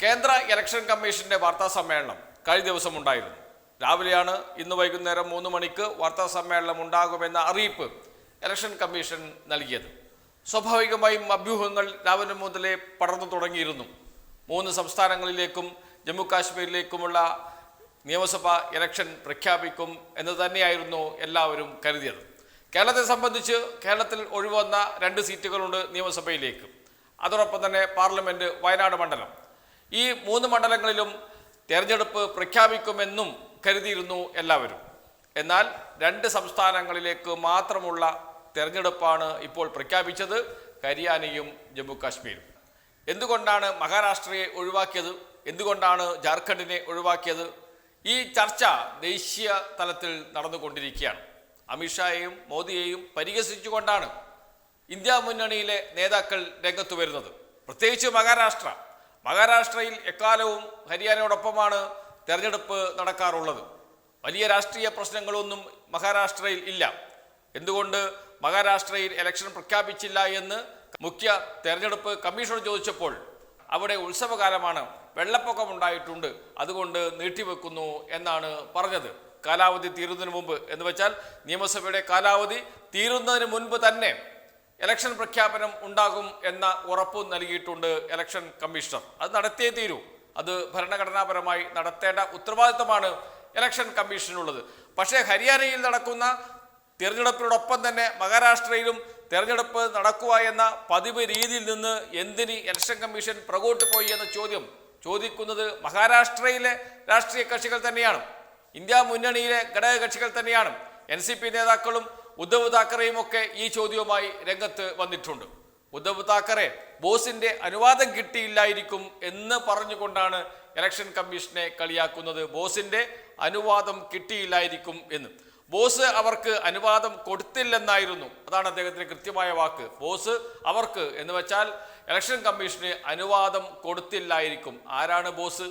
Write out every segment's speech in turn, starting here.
കേന്ദ്ര ഇലക്ഷൻ കമ്മീഷന്റെ വാർത്താ സമ്മേളനം കഴിഞ്ഞ ദിവസം ഉണ്ടായിരുന്നു. രാവിലെയാണ് ഇന്ന് വൈകുന്നേരം 3 മണിക്ക് വാർത്താ സമ്മേളനം ഉണ്ടാകുമെന്ന അറിയിപ്പ് ഇലക്ഷൻ കമ്മീഷൻ നൽകിയത്. സ്വാഭാവികമായും അഭ്യൂഹങ്ങൾ രാവിലെ മുതലേ പടർന്നു തുടങ്ങിയിരുന്നു. 3 സംസ്ഥാനങ്ങളിലേക്കും ജമ്മു കാശ്മീരിലേക്കുമുള്ള നിയമസഭാ ഇലക്ഷൻ പ്രഖ്യാപിക്കും എന്ന് തന്നെയായിരുന്നു എല്ലാവരും കരുതിയത്. കേരളത്തെ സംബന്ധിച്ച് കേരളത്തിൽ ഒഴിവന്ന 2 സീറ്റുകളുണ്ട് നിയമസഭയിലേക്ക്. അതോടൊപ്പം തന്നെ പാർലമെന്റ് വയനാട് മണ്ഡലം. ഈ 3 മണ്ഡലങ്ങളിലും തെരഞ്ഞെടുപ്പ് പ്രഖ്യാപിക്കുമെന്നും കരുതിയിരുന്നു എല്ലാവരും. എന്നാൽ 2 സംസ്ഥാനങ്ങളിലേക്ക് മാത്രമുള്ള തെരഞ്ഞെടുപ്പാണ് ഇപ്പോൾ പ്രഖ്യാപിച്ചത്, ഹരിയാനയും ജമ്മു കാശ്മീരും. എന്തുകൊണ്ടാണ് മഹാരാഷ്ട്രയെ ഒഴിവാക്കിയത്? എന്തുകൊണ്ടാണ് ജാർഖണ്ഡിനെ ഒഴിവാക്കിയത്? ഈ ചർച്ച ദേശീയ തലത്തിൽ നടന്നുകൊണ്ടിരിക്കുകയാണ്. അമിത്ഷായെയും മോദിയെയും പരിഹസിച്ചുകൊണ്ടാണ് ഇന്ത്യ മുന്നണിയിലെ നേതാക്കൾ രംഗത്ത് വരുന്നത്. പ്രത്യേകിച്ച് മഹാരാഷ്ട്രയിൽ എക്കാലവും ഹരിയാനയോടൊപ്പമാണ് തെരഞ്ഞെടുപ്പ് നടക്കാറുള്ളത്. വലിയ രാഷ്ട്രീയ പ്രശ്നങ്ങളൊന്നും മഹാരാഷ്ട്രയിൽ ഇല്ല. എന്തുകൊണ്ട് മഹാരാഷ്ട്രയിൽ ഇലക്ഷൻ പ്രഖ്യാപിച്ചില്ല എന്ന് മുഖ്യ തെരഞ്ഞെടുപ്പ് കമ്മീഷണർ ചോദിച്ചപ്പോൾ അവിടെ ഉത്സവകാലമാണ്, വെള്ളപ്പൊക്കമുണ്ടായിട്ടുണ്ട്, അതുകൊണ്ട് നീട്ടിവെക്കുന്നു എന്നാണ് പറഞ്ഞത്. കാലാവധി തീരുന്നതിന് മുമ്പ് എന്ന് വെച്ചാൽ നിയമസഭയുടെ കാലാവധി തീരുന്നതിന് മുൻപ് തന്നെ ഇലക്ഷൻ പ്രഖ്യാപനം ഉണ്ടാകും എന്ന ഉറപ്പ് നൽകിയിട്ടുണ്ട് ഇലക്ഷൻ കമ്മീഷണർ. അത് നടത്തിയേ തീരൂ. അത് ഭരണഘടനാപരമായി നടത്തേണ്ട ഉത്തരവാദിത്തമാണ് ഇലക്ഷൻ കമ്മീഷനുള്ളത്. പക്ഷേ ഹരിയാനയിൽ നടക്കുന്ന തിരഞ്ഞെടുപ്പിനോടൊപ്പം തന്നെ മഹാരാഷ്ട്രയിലും തെരഞ്ഞെടുപ്പ് നടക്കുക എന്ന പതിവ് രീതിയിൽ നിന്ന് എന്തിന് ഇലക്ഷൻ കമ്മീഷൻ പുറകോട്ട് പോയി എന്ന ചോദ്യം ചോദിക്കുന്നത് മഹാരാഷ്ട്രയിലെ രാഷ്ട്രീയ കക്ഷികൾ തന്നെയാണ്. ഇന്ത്യ മുന്നണിയിലെ ഘടക കക്ഷികൾ തന്നെയാണ്. NCP നേതാക്കളും ഉദ്ധവ് താക്കറെയും ഒക്കെ ഈ ചോദ്യവുമായി രംഗത്ത് വന്നിട്ടുണ്ട്. ഉദ്ധവ് താക്കറെ ബോസിന്റെ അനുവാദം കിട്ടിയില്ലായിരിക്കും എന്ന് പറഞ്ഞുകൊണ്ടാണ് ഇലക്ഷൻ കമ്മീഷനെ കളിയാക്കുന്നത്. ബോസിന്റെ അനുവാദം കിട്ടിയില്ലായിരിക്കും എന്ന്. ബോസ് അവർക്ക് അനുവാദം കൊടുത്തില്ലെന്നായിരുന്നു. അതാണ് അദ്ദേഹത്തിന് കൃത്യമായ വാക്ക്. ബോസ് അവർക്ക് എന്ന് വെച്ചാൽ ഇലക്ഷൻ കമ്മീഷന് അനുവാദം കൊടുത്തില്ലായിരിക്കും. ആരാണ് ബോസ്?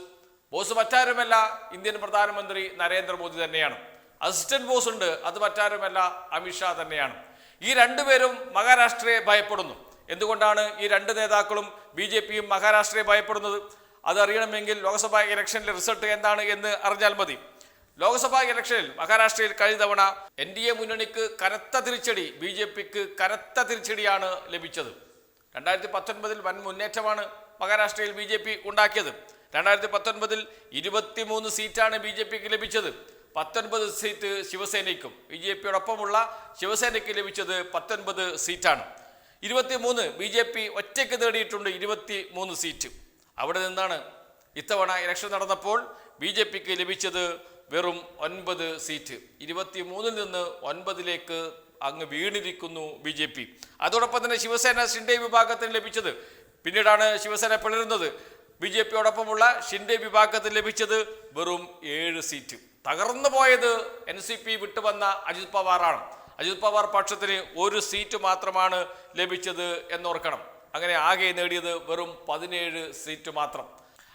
ബോസ് മറ്റാരുമല്ല, ഇന്ത്യൻ പ്രധാനമന്ത്രി നരേന്ദ്രമോദി തന്നെയാണ്. അസിസ്റ്റന്റ് ബോസ് ഉണ്ട്, അത് മറ്റാരുമല്ല, അമിത്ഷാ തന്നെയാണ്. ഈ 2 പേരും മഹാരാഷ്ട്രയെ ഭയപ്പെടുന്നു. എന്തുകൊണ്ടാണ് ഈ 2 നേതാക്കളും BJPയും മഹാരാഷ്ട്രയെ ഭയപ്പെടുന്നത്? അതറിയണമെങ്കിൽ ലോക്സഭാ ഇലക്ഷനിലെ റിസൾട്ട് എന്താണ് എന്ന് അറിഞ്ഞാൽ മതി. ലോക്സഭാ ഇലക്ഷനിൽ മഹാരാഷ്ട്രയിൽ കഴിഞ്ഞ തവണ NDA മുന്നണിക്ക് കനത്ത തിരിച്ചടി, BJPക്ക് കനത്ത തിരിച്ചടിയാണ് ലഭിച്ചത്. 2019 വൻ മുന്നേറ്റമാണ് മഹാരാഷ്ട്രയിൽ BJP ഉണ്ടാക്കിയത്. 2019 23 സീറ്റാണ് BJPക്ക് ലഭിച്ചത്. 19 സീറ്റ് ശിവസേനയ്ക്കും, BJPയോടൊപ്പമുള്ള ശിവസേനയ്ക്ക് ലഭിച്ചത് 19 സീറ്റാണ്. 23 BJP ഒറ്റയ്ക്ക് നേടിയിട്ടുണ്ട്, 23 സീറ്റ്. അവിടെ നിന്നാണ് ഇത്തവണ ഇലക്ഷൻ നടന്നപ്പോൾ BJPക്ക് ലഭിച്ചത് വെറും 9 സീറ്റ്. 23 നിന്ന് 9 അങ്ങ് വീണിരിക്കുന്നു BJP. അതോടൊപ്പം തന്നെ ശിവസേന ഷിൻഡെ വിഭാഗത്തിന് ലഭിച്ചത്, പിന്നീടാണ് ശിവസേന പിളരുന്നത്, BJPയോടൊപ്പമുള്ള ഷിൻഡെ വിഭാഗത്തിന് ലഭിച്ചത് വെറും 7 സീറ്റ്. തകർന്നു പോയത് NCP വിട്ടുവന്ന അജിത് പവാറാണ്. അജിത് പവാർ പക്ഷത്തിന് 1 സീറ്റ് മാത്രമാണ് ലഭിച്ചത് എന്നോർക്കണം. അങ്ങനെ ആകെ നേടിയത് വെറും 17 സീറ്റ് മാത്രം.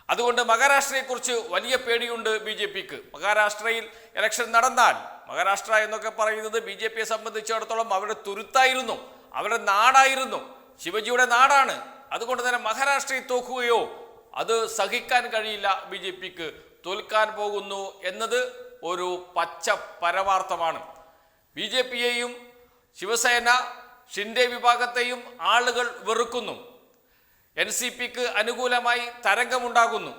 അതുകൊണ്ട് മഹാരാഷ്ട്രയെക്കുറിച്ച് വലിയ പേടിയുണ്ട് BJPക്ക്. മഹാരാഷ്ട്രയിൽ ഇലക്ഷൻ നടന്നാൽ, മഹാരാഷ്ട്ര എന്നൊക്കെ പറയുന്നത് BJPയെ സംബന്ധിച്ചിടത്തോളം അവരുടെ തുരുത്തായിരുന്നു, അവരുടെ നാടായിരുന്നു, ശിവജിയുടെ നാടാണ്. അതുകൊണ്ട് തന്നെ മഹാരാഷ്ട്രയിൽ തോക്കുകയോ അത് സഹിക്കാൻ കഴിയില്ല BJPക്ക്. തോൽക്കാൻ പോകുന്നു എന്നത് ഒരു പച്ച പരമാർത്ഥമാണ്. BJPയെയും ശിവസേന ഷിൻഡെ വിഭാഗത്തെയും ആളുകൾ വെറുക്കുന്നു. NCPക്ക് അനുകൂലമായി തരംഗമുണ്ടാകുന്നു.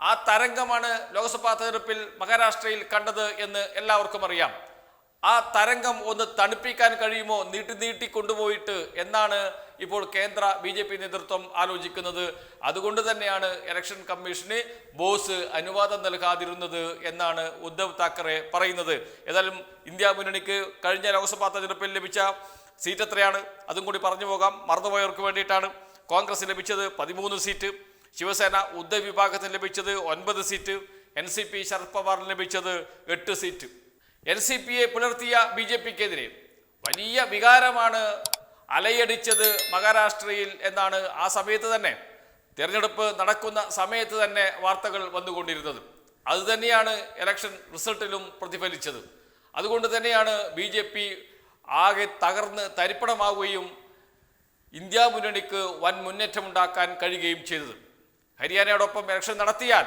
ആ തരംഗമാണ് ലോക്സഭാ തെരഞ്ഞെടുപ്പിൽ മഹാരാഷ്ട്രയിൽ കണ്ടത് എന്ന് എല്ലാവർക്കും അറിയാം. ആ തരംഗം ഒന്ന് തണുപ്പിക്കാൻ കഴിയുമോ, നീട്ടി കൊണ്ടുപോയിട്ട് എന്നാണ് ഇപ്പോൾ കേന്ദ്ര BJP നേതൃത്വം ആലോചിക്കുന്നത്. അതുകൊണ്ട് തന്നെയാണ് ഇലക്ഷൻ കമ്മീഷന് ബോസ് അനുവാദം നൽകാതിരുന്നത് എന്നാണ് ഉദ്ധവ് താക്കറെ പറയുന്നത്. ഏതായാലും ഇന്ത്യ മുന്നണിക്ക് കഴിഞ്ഞ ലോക്സഭാ തെരഞ്ഞെടുപ്പിൽ ലഭിച്ച സീറ്റ് എത്രയാണ്? അതും കൂടി പറഞ്ഞു പോകാം, മറന്നുപോയവർക്ക് വേണ്ടിയിട്ടാണ്. കോൺഗ്രസ് ലഭിച്ചത് 13 സീറ്റ്, ശിവസേന ഉദ്ധവ് വിഭാഗത്തിന് ലഭിച്ചത് 9 സീറ്റ്, NCP ശരത് പവാറിന് ലഭിച്ചത് 8 സീറ്റ്. NCPയെ പുലർത്തിയ BJPക്കെതിരെ വലിയ വികാരമാണ് അലയടിച്ചത് മഹാരാഷ്ട്രയിൽ എന്നാണ് ആ സമയത്ത് തന്നെ, തിരഞ്ഞെടുപ്പ് നടക്കുന്ന സമയത്ത് തന്നെ വാർത്തകൾ വന്നുകൊണ്ടിരുന്നത്. അതുതന്നെയാണ് ഇലക്ഷൻ റിസൾട്ടിലും പ്രതിഫലിച്ചത്. അതുകൊണ്ട് തന്നെയാണ് BJP ആകെ തകർന്ന് തരിപ്പണമാവുകയും ഇന്ത്യ മുന്നണിക്ക് വൻ മുന്നേറ്റമുണ്ടാക്കാൻ കഴിയുകയും ചെയ്തത്. ഹരിയാനയോടൊപ്പം ഇലക്ഷൻ നടത്തിയാൽ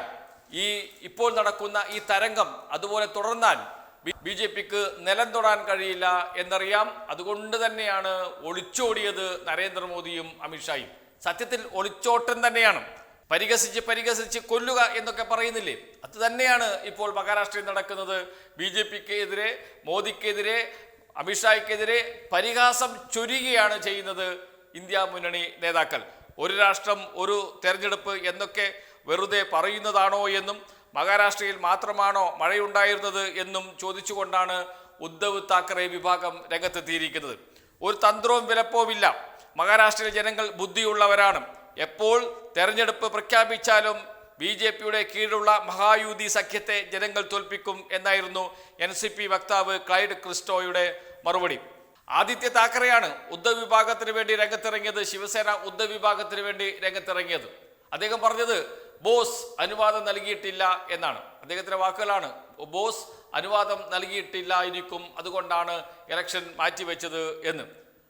ഇപ്പോൾ നടക്കുന്ന ഈ തരംഗം അതുപോലെ തുടർന്നാൽ ബി ജെ പിക്ക് നിലം തൊടാൻ കഴിയില്ല എന്നറിയാം. അതുകൊണ്ട് തന്നെയാണ് ഒളിച്ചോടിയത് നരേന്ദ്രമോദിയും അമിത്ഷായും. സത്യത്തിൽ ഒളിച്ചോട്ടം തന്നെയാണ്. പരിഹസിച്ച് കൊല്ലുക എന്നൊക്കെ പറയുന്നില്ലേ, അത് തന്നെയാണ് ഇപ്പോൾ മഹാരാഷ്ട്രയിൽ നടക്കുന്നത്. ബി ജെ പിക്കെതിരെ, മോദിക്കെതിരെ, അമിത്ഷായ്ക്കെതിരെ പരിഹാസം ചൊരിയുകയാണ് ചെയ്യുന്നത് ഇന്ത്യ മുന്നണി നേതാക്കൾ. ഒരു രാഷ്ട്രം ഒരു തെരഞ്ഞെടുപ്പ് എന്നൊക്കെ വെറുതെ പറയുന്നതാണോ എന്നും മഹാരാഷ്ട്രയിൽ മാത്രമാണോ മഴയുണ്ടായിരുന്നത് എന്നും ചോദിച്ചുകൊണ്ടാണ് ഉദ്ധവ് താക്കറെ വിഭാഗം രംഗത്തെത്തിയിരിക്കുന്നത്. ഒരു തന്ത്രവും വിലപ്പോവില്ല. മഹാരാഷ്ട്രയിലെ ജനങ്ങൾ ബുദ്ധിയുള്ളവരാണ്. എപ്പോൾ തെരഞ്ഞെടുപ്പ് പ്രഖ്യാപിച്ചാലും ബി ജെ പിയുടെ കീഴിലുള്ള മഹായുതി സഖ്യത്തെ ജനങ്ങൾ തോൽപ്പിക്കും എന്നായിരുന്നു NCP വക്താവ് ക്ലൈഡ് ക്രിസ്റ്റോയുടെ മറുപടി. ആദിത്യ താക്കറെയാണ് ഉദ്ധവ് വിഭാഗത്തിന് വേണ്ടി രംഗത്തിറങ്ങിയത്, ശിവസേന ഉദ്ധവ് വിഭാഗത്തിന് വേണ്ടി രംഗത്തിറങ്ങിയത്. അദ്ദേഹം പറഞ്ഞത് ബോസ് അനുവാദം നൽകിയിട്ടില്ല എന്നാണ്. അദ്ദേഹത്തിന്റെ വാക്കുകളാണ്, ബോസ് അനുവാദം നൽകിയിട്ടില്ലായിരിക്കും, അതുകൊണ്ടാണ് ഇലക്ഷൻ മാറ്റിവെച്ചത് എന്ന്.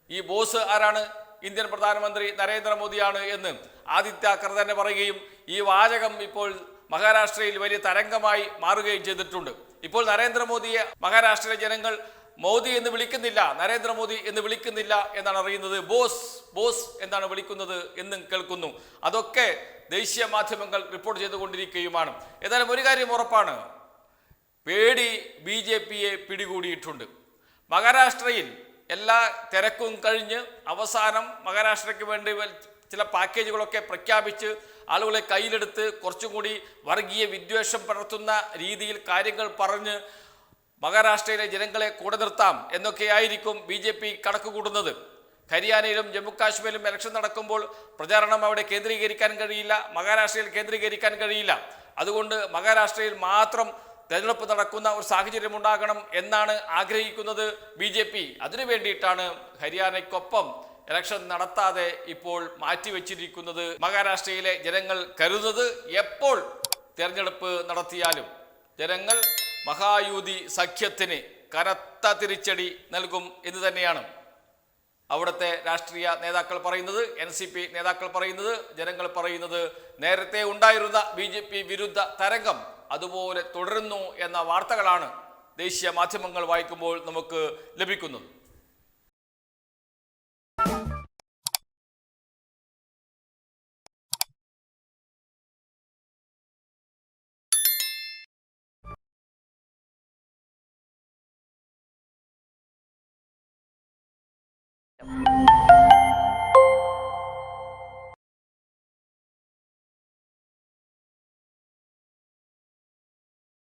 ഈ ബോസ് ആരാണ്? ഇന്ത്യൻ പ്രധാനമന്ത്രി നരേന്ദ്രമോദിയാണ് എന്ന് ആദിത്യ താക്കറെ തന്നെ പറയുകയും ഈ വാചകം ഇപ്പോൾ മഹാരാഷ്ട്രയിൽ വലിയ തരംഗമായി മാറുകയും ചെയ്തിട്ടുണ്ട്. ഇപ്പോൾ നരേന്ദ്രമോദിയെ മഹാരാഷ്ട്രയിലെ ജനങ്ങൾ മോദി എന്ന് വിളിക്കുന്നില്ല, നരേന്ദ്രമോദി എന്ന് വിളിക്കുന്നില്ല എന്നാണ് അറിയുന്നത്. ബോസ് ബോസ് എന്നാണ് വിളിക്കുന്നത് എന്നും കേൾക്കുന്നു. അതൊക്കെ ദേശീയ മാധ്യമങ്ങൾ റിപ്പോർട്ട് ചെയ്തുകൊണ്ടിരിക്കുകയുമാണ്. ഏതായാലും ഒരു കാര്യം ഉറപ്പാണ്, പേടി BJPയെ പിടികൂടിയിട്ടുണ്ട്. മഹാരാഷ്ട്രയിൽ എല്ലാ തിരക്കും കഴിഞ്ഞ് അവസാനം മഹാരാഷ്ട്രയ്ക്ക് വേണ്ടി ചില പാക്കേജുകളൊക്കെ പ്രഖ്യാപിച്ച് ആളുകളെ കയ്യിലെടുത്ത് കുറച്ചും കൂടി വർഗീയ വിദ്വേഷം പടർത്തുന്ന രീതിയിൽ കാര്യങ്ങൾ പറഞ്ഞ് മഹാരാഷ്ട്രയിലെ ജനങ്ങളെ കൂടെ നിർത്താം എന്നൊക്കെയായിരിക്കും BJP കണക്ക് കൂടുന്നത്. ഹരിയാനയിലും ജമ്മു കാശ്മീരിലും ഇലക്ഷൻ നടക്കുമ്പോൾ പ്രചാരണം അവിടെ കേന്ദ്രീകരിക്കാൻ കഴിയില്ല, മഹാരാഷ്ട്രയിൽ കേന്ദ്രീകരിക്കാൻ കഴിയില്ല. അതുകൊണ്ട് മഹാരാഷ്ട്രയിൽ മാത്രം തെരഞ്ഞെടുപ്പ് നടക്കുന്ന ഒരു സാഹചര്യം ഉണ്ടാകണം എന്നാണ് ആഗ്രഹിക്കുന്നത് BJP. അതിനു വേണ്ടിയിട്ടാണ് ഹരിയാനയ്ക്കൊപ്പം ഇലക്ഷൻ നടത്താതെ ഇപ്പോൾ മാറ്റിവെച്ചിരിക്കുന്നത്. മഹാരാഷ്ട്രയിലെ ജനങ്ങൾ കരുതുന്നത് എപ്പോൾ തെരഞ്ഞെടുപ്പ് നടത്തിയാലും ജനങ്ങൾ മഹായുതി സഖ്യത്തിന് കനത്ത തിരിച്ചടി നൽകും എന്ന് തന്നെയാണ് അവിടുത്തെ രാഷ്ട്രീയ നേതാക്കൾ പറയുന്നത്, NCP നേതാക്കൾ പറയുന്നത്, ജനങ്ങൾ പറയുന്നത്. നേരത്തെ ഉണ്ടായിരുന്ന BJP വിരുദ്ധ തരംഗം അതുപോലെ തുടരുന്നു എന്ന വാർത്തകളാണ് ദേശീയ മാധ്യമങ്ങൾ വായിക്കുമ്പോൾ നമുക്ക് ലഭിക്കുന്നത്. Yep.